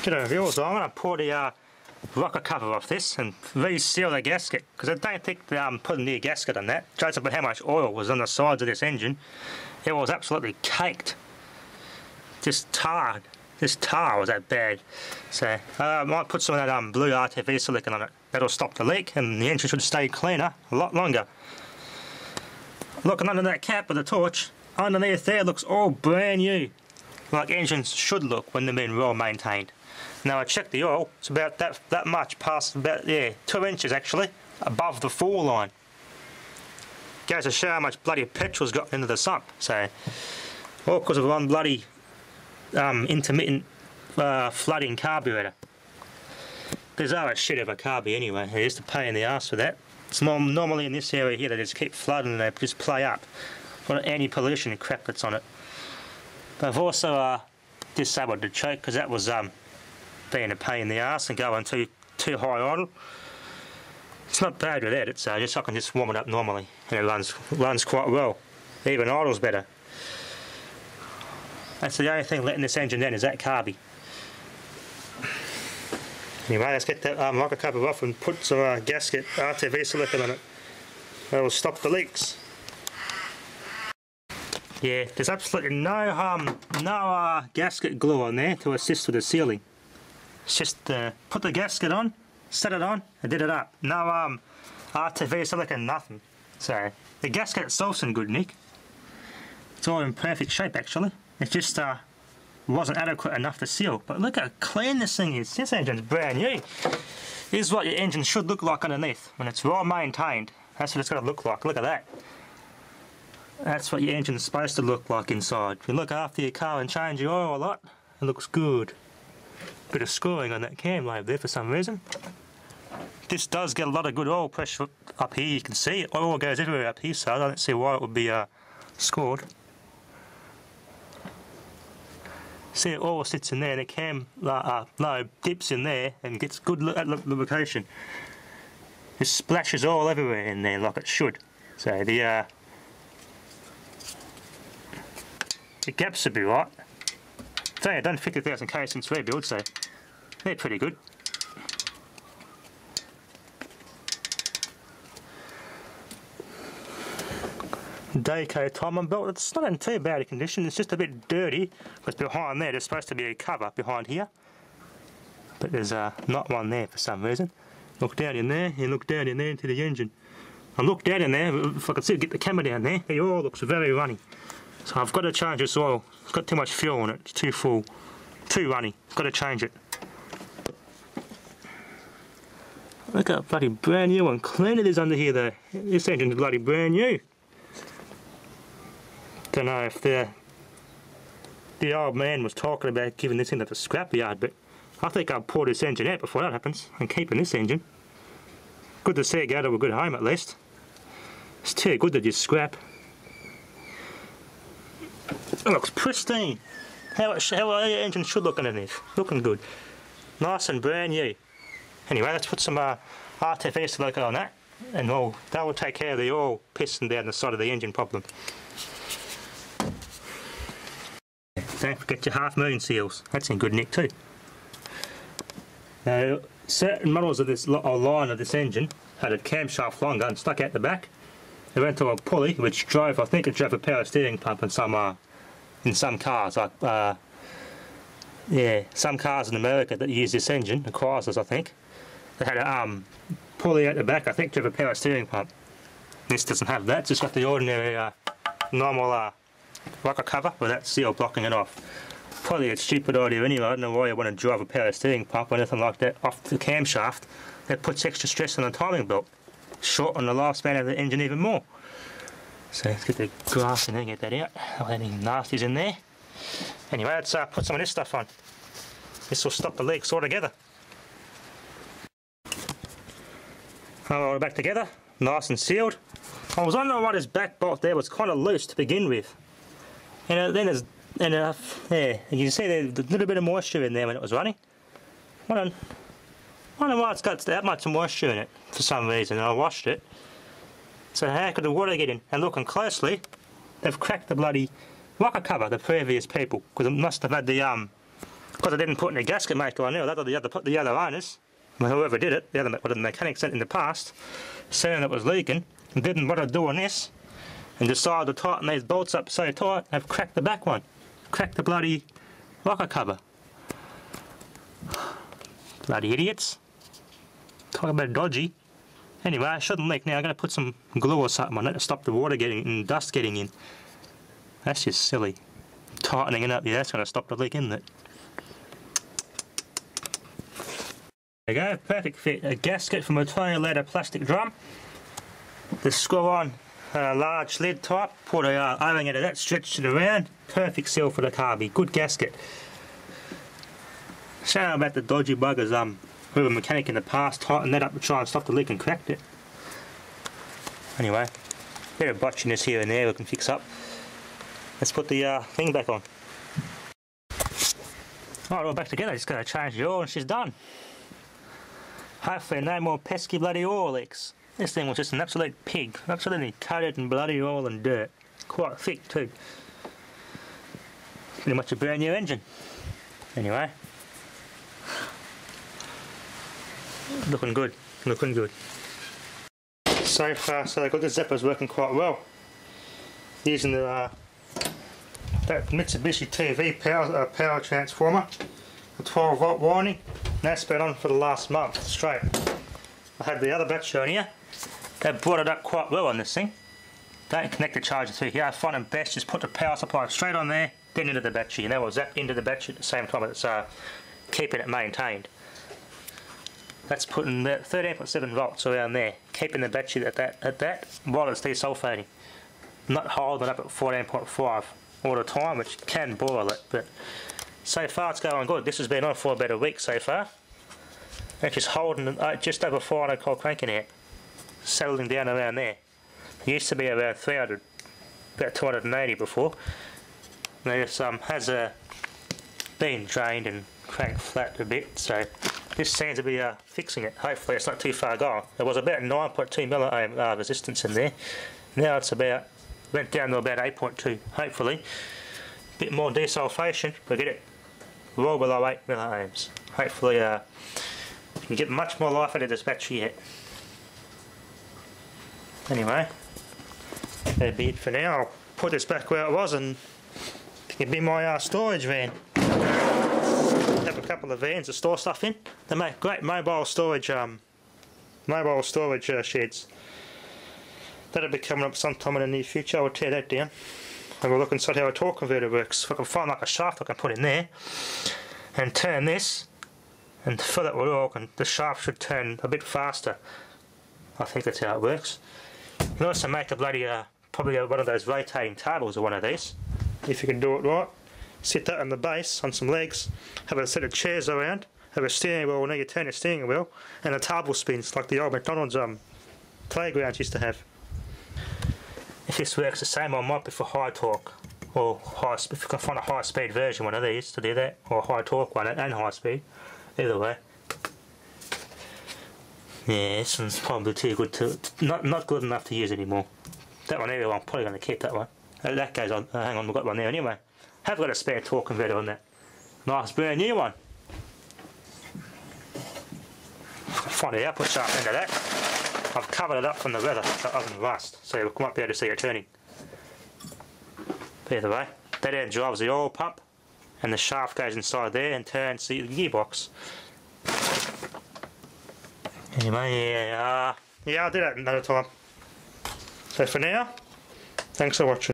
G'day viewers, I'm going to pour the rocker cover off this and reseal the gasket, because I don't think putting the gasket on that, judging by how much oil was on the sides of this engine, it was absolutely caked. Just tarred. This tar was that bad. So I might put some of that blue RTV silicone on it. That'll stop the leak and the engine should stay cleaner a lot longer. Looking under that cap with the torch, underneath there looks all brand new, like engines should look when they've been well maintained. Now I checked the oil, it's about that much past, about 2 inches actually, above the fall line. Goes to show how much bloody petrol's got into the sump. So, all because of one bloody intermittent flooding carburetor. Bizarre as shit of a carby anyway. It's a pain in the ass for that. It's normally in this area here they just keep flooding and they just play up. What anti-pollution crap that's on it. But I've also disabled the choke because that was being a pain in the ass and going too high idle. It's not bad with that. It's just I can just warm it up normally and it runs quite well. Even idle's better. That's the only thing letting this engine down is that carby. Anyway, let's get that rocker cover off and put some gasket RTV silicone on it. That will stop the leaks. Yeah, there's absolutely no gasket glue on there to assist with the sealing. It's just put the gasket on, set it on, and did it up. No RTV silicone, nothing. So the gasket itself's in good nick. It's all in perfect shape actually. It just wasn't adequate enough to seal. But look how clean this thing is. This engine's brand new. This is what your engine should look like underneath when it's well maintained. That's what it's got to look like. Look at that. That's what your engine's supposed to look like inside. If you look after your car and change your oil a lot, it looks good. Bit of screwing on that cam lobe there for some reason. This does get a lot of good oil pressure up here. You can see oil goes everywhere up here, so I don't see why it would be scored. See, oil sits in there, and the cam lobe dips in there and gets good lubrication. It splashes all everywhere in there like it should. So the gaps would be right. So I've done 50,000 K since rebuild, so they're pretty good. Dayco timing belt, it's not in too bad a condition, it's just a bit dirty because behind there there's supposed to be a cover behind here, but there's not one there for some reason. Look down in there and look down in there into the engine. I look down in there, if I can see, get the camera down there, the oil looks very runny. So I've got to change this oil. It's got too much fuel in it. It's too full, too runny. I've got to change it. Look how bloody brand new and clean it is under here though. This engine's bloody brand new. Don't know if the old man was talking about giving this into the scrapyard, but I think I'll pour this engine out before that happens and keeping this engine. Good to see it go to a good home at least. It's too good to just scrap. It looks pristine. How your engine should look underneath. Looking good. Nice and brand new. Anyway, let's put some RTV silicone on that, and that will take care of the oil pissing down the side of the engine problem. Don't forget your half-moon seals. That's in good nick too. Now, certain models of this line of this engine had a camshaft longer and stuck out the back. They went to a pulley which drove, I think it drove a power steering pump in some cars, like some cars in America that use this engine, the Chryslers I think. They had a pulley at the back, I think drove a power steering pump. This doesn't have that, it's just got the ordinary normal rocker cover with that seal blocking it off. Probably a stupid idea anyway. I don't know why you want to drive a power steering pump or anything like that off the camshaft. That puts extra stress on the timing belt. Shorten the lifespan of the engine even more. So let's get the glass in there and get that out. Oh, any nasties in there. Anyway, let's put some of this stuff on. This will stop the leaks altogether. We're back together, nice and sealed. I was wondering why this back bolt there was kind of loose to begin with. And then there's, and you can see there's a little bit of moisture in there when it was running. I don't know why it's got that much moisture in it for some reason, and I washed it. So how could the water get in? And looking closely, they've cracked the bloody rocker cover, the previous people, because it must have had the Because I didn't put any gasket maker on there, that or the other owners, whoever did it, one of the mechanics in the past, saying it was leaking, and didn't bother doing this, and decided to tighten these bolts up so tight, they've cracked the back one. Cracked the bloody rocker cover. Bloody idiots. Talk about dodgy. Anyway, I shouldn't leak now. I'm going to put some glue or something on it to stop the water getting and dust getting in. That's just silly. Tightening it up, yeah, that's going to stop the leak, isn't it? There you go, perfect fit. A gasket from a 20-litre plastic drum. The screw-on large lid type. Put a O-ring into that, stretched it around. Perfect seal for the carby. Good gasket. Shame about the dodgy buggers. We were a mechanic in the past, tightened that up to try and stop the leak and cracked it. Anyway, bit of botchiness here and there we can fix up. Let's put the thing back on. Alright, we're back together. Just going to change the oil and she's done. Hopefully no more pesky bloody oil leaks. This thing was just an absolute pig. Absolutely coated in bloody oil and dirt. Quite thick too. Pretty much a brand new engine. Anyway. Looking good. Looking good. So far so good. The zipper's working quite well. Using the that Mitsubishi TV power transformer. A 12-volt winding. That's been on for the last month straight. I had the other battery on here. They brought it up quite well on this thing. Don't connect the charger through here. I find it best just put the power supply straight on there, then into the battery, and that will zap into the battery at the same time it's keeping it maintained. That's putting 13.7 volts around there, keeping the battery at that while it's desulfating. Not holding it up at 14.5 all the time, which can boil it, but so far it's going good. This has been on for about a week so far. It's just holding just over 400 cold cranking amp, settling down around there. It used to be about 300, about 280 before. This has been drained and cranked flat a bit, so this seems to be fixing it. Hopefully it's not too far gone. There was about 9.2 milliohm resistance in there. Now it's went down to about 8.2. Hopefully, a bit more desulfation, we'll get it well below 8 milliohms. Hopefully, you can get much more life out of this battery yet. Anyway, that'd be it for now. I'll put this back where it was and it can be my storage van. Have a couple of vans to store stuff in. They make great mobile storage sheds. That'll be coming up sometime in the near future. I'll tear that down. And we'll look inside how a torque converter works. If I can find like a shaft I can put in there and turn this and fill it with oil, and the shaft should turn a bit faster. I think that's how it works. You can also make a bloody probably one of those rotating tables or one of these, if you can do it right. Sit that on the base on some legs, have a set of chairs around, have a steering wheel, and then you turn the steering wheel, and the table spins like the old McDonald's playgrounds used to have. If this works the same, I might be for high torque, or if you can find a high speed version one of these to do that, or a high torque one and high speed, either way. Yeah, this one's probably too good to, not good enough to use anymore. That one here, I'm probably going to keep that one. That goes on, hang on, we've got one there anyway. Have got a spare torque converter on that. Nice brand new one. Find the output shaft into that. I've covered it up from the weather, the oven rust, so you might be able to see it turning. But either way, that end drives the oil pump, and the shaft goes inside there and turns the gearbox. Anyway, yeah, I'll do that another time. So for now, thanks for watching.